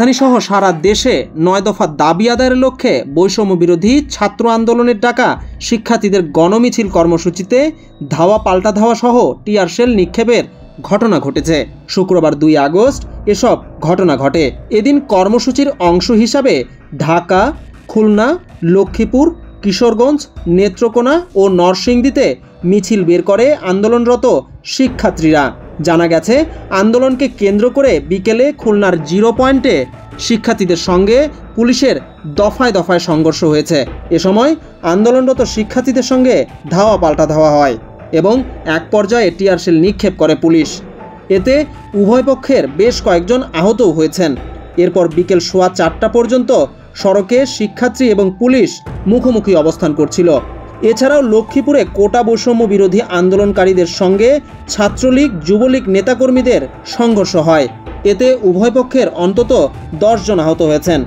রাজধানীসহ সারা দেশে ৯ দফা দাবি আদায়ের লক্ষ্যে বৈষম্য বিরোধী ছাত্র আন্দোলনের ডাকা শিক্ষার্থীদের গণমিছিল কর্মসূচিতে ধাওয়া পাল্টা ধাওয়া সহ টিয়ার শেল নিক্ষেপের ঘটনা ঘটেছে। শুক্রবার ২ আগস্ট এসব ঘটনা ঘটে। এদিন কর্মসূচির অংশ হিসাবে ঢাকা, খুলনা, লক্ষ্মীপুর, কিশোরগঞ্জ, নেত্রকোনা ও নরসিংদীতে মিছিল বের করে আন্দোলনরত শিক্ষার্থীরা। জানা গেছে, আন্দোলনকে কেন্দ্র করে বিকেলে খুলনার 0 পয়েন্টে শিক্ষার্থীদের সঙ্গে পুলিশের দফায় দফায় সংঘর্ষ হয়েছে। এ সময় আন্দোলনরত শিক্ষার্থীদের সঙ্গে ধাওয়া পাল্টা ধাওয়া হয় এবং এক পর্যায়ে টিয়ারশেল নিক্ষেপ করে পুলিশ। এতে উভয় পক্ষের বেশ কয়েকজন আহতও হয়েছেন। এরপর বিকেল 4:15 পর্যন্ত সড়কে শিক্ষার্থী এবং পুলিশ মুখোমুখি অবস্থান করছিল। এছাড়াও লক্ষ্মীপুরে কোটা বৈষম্য বিরোধী আন্দোলনকারীদের সঙ্গে ছাত্রলীগ, যুবলীগ নেতাকর্মীদের সংঘর্ষ হয়। এতে উভয় পক্ষের অন্তত 10 জন আহত হয়েছেন।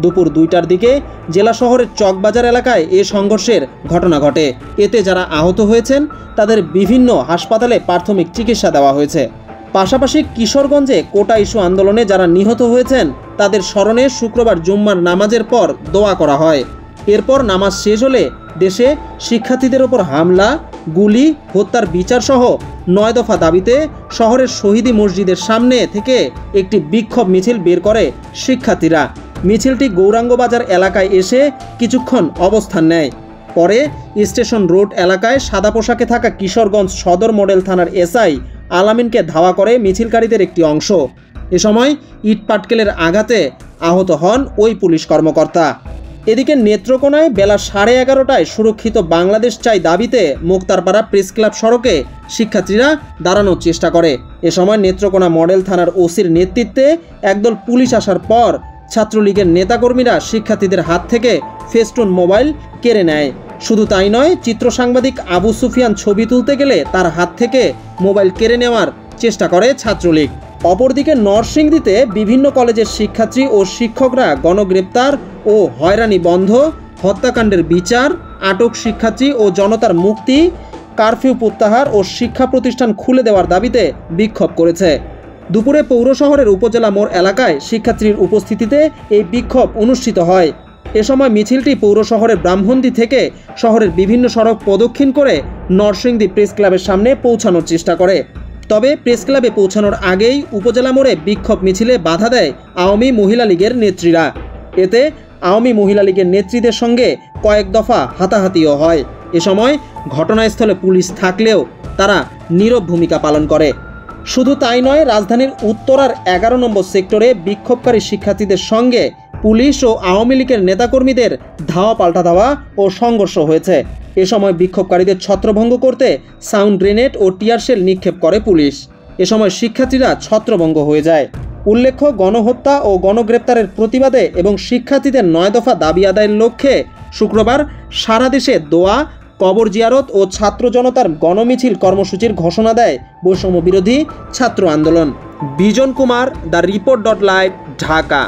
দুপুর 2টার দিকে জেলা শহরের চকবাজার এলাকায় এ সংঘর্ষের ঘটনা ঘটে। এতে যারা আহত হয়েছেন তাদের বিভিন্ন হাসপাতালে প্রাথমিক চিকিৎসা দেওয়া হয়েছে। পাশাপাশি কিশোরগঞ্জে কোটা ইস্যু আন্দোলনে যারা নিহত হয়েছেন তাদের স্মরণে শুক্রবার জুম্মার নামাজের পর দোয়া করা হয়। এরপর নামাজ শেষ হলে দেশে শিক্ষার্থীদের ওপর হামলা, গুলি, হত্যার বিচার সহ ৯ দফা দাবিতে শহরের শহীদি মসজিদের সামনে থেকে একটি বিক্ষোভ মিছিল বের করে শিক্ষার্থীরা। মিছিলটি গৌরাঙ্গ বাজার এলাকায় এসে কিছুক্ষণ অবস্থান নেয়। পরে স্টেশন রোড এলাকায় সাদা পোশাকে থাকা কিশোরগঞ্জ সদর মডেল থানার এসআই আলামিনকে ধাওয়া করে মিছিলকারীদের একটি অংশ। এ সময় ইট পাটকেলের আঘাতে আহত হন ওই পুলিশ কর্মকর্তা। এদিকে নেত্রকোনায় বেলা 11:30টায় সুরক্ষিত বাংলাদেশ চাই দাবিতে মুক্তারপাড়া প্রেস ক্লাব সড়কে শিক্ষার্থীরা দাঁড়ানোর চেষ্টা করে। এ সময় নেত্রকোনা মডেল থানার ওসির নেতৃত্বে একদল পুলিশ আসার পর ছাত্রলীগের নেতাকর্মীরা শিক্ষার্থীদের হাত থেকে ফেস্টুন মোবাইল কেড়ে নেয়। শুধু তাই নয়, চিত্র সাংবাদিক আবু সুফিয়ান ছবি তুলতে গেলে তার হাত থেকে মোবাইল কেড়ে নেওয়ার চেষ্টা করে ছাত্রলীগ। অপরদিকে নরসিংদীতে বিভিন্ন কলেজের শিক্ষার্থী ও শিক্ষকরা গণগ্রেপ্তার ও হয়রানি বন্ধ, হত্যাকাণ্ডের বিচার, আটক শিক্ষার্থী ও জনতার মুক্তি, কারফিউ প্রত্যাহার ও শিক্ষা প্রতিষ্ঠান খুলে দেওয়ার দাবিতে বিক্ষোভ করেছে। দুপুরে পৌর শহরের উপজেলা মোড় এলাকায় শিক্ষার্থীর উপস্থিতিতে এই বিক্ষোভ অনুষ্ঠিত হয়। এ সময় মিছিলটি পৌর শহরের ব্রাহ্মণদী থেকে শহরের বিভিন্ন সড়ক প্রদক্ষিণ করে নরসিংদী প্রেস ক্লাবের সামনে পৌঁছানোর চেষ্টা করে। তবে প্রেস ক্লাবে পৌঁছানোর আগেই উপজেলা মোড়ে বিক্ষোভ মিছিলে বাধা দেয় আওয়ামী মহিলা লীগের নেত্রীরা। এতে আওয়ামী মহিলা লীগের নেত্রীদের সঙ্গে কয়েক দফা হাতাহাতিও হয়। এ সময় ঘটনাস্থলে পুলিশ থাকলেও তারা নীরব ভূমিকা পালন করে। শুধু তাই নয়, রাজধানীর উত্তরার 11 নম্বর সেক্টরে বিক্ষোভকারী শিক্ষার্থীদের সঙ্গে পুলিশ ও আওয়ামী লীগের নেতাকর্মীদের ধাওয়া পাল্টা ধাওয়া ও সংঘর্ষ হয়েছে। এ সময় বিক্ষোভকারীদের ছত্রভঙ্গ করতে সাউন্ড গ্রেনেড ও টিয়ারশেল নিক্ষেপ করে পুলিশ। এ সময় শিক্ষার্থীরা ছত্রভঙ্গ হয়ে যায়। উল্লেখ্য, গণহত্যা ও গণগ্রেপ্তারের প্রতিবাদে এবং শিক্ষার্থীদের ৯ দফা দাবি আদায়ের লক্ষ্যে শুক্রবার সারা দেশে দোয়া, কবর জিয়ারত ও ছাত্র জনতার গণমিছিল কর্মসূচির ঘোষণা দেয় বৈষম্য বিরোধী ছাত্র আন্দোলন। বিজন কুমার, দ্য রিপোর্ট.লাইভ, ঢাকা।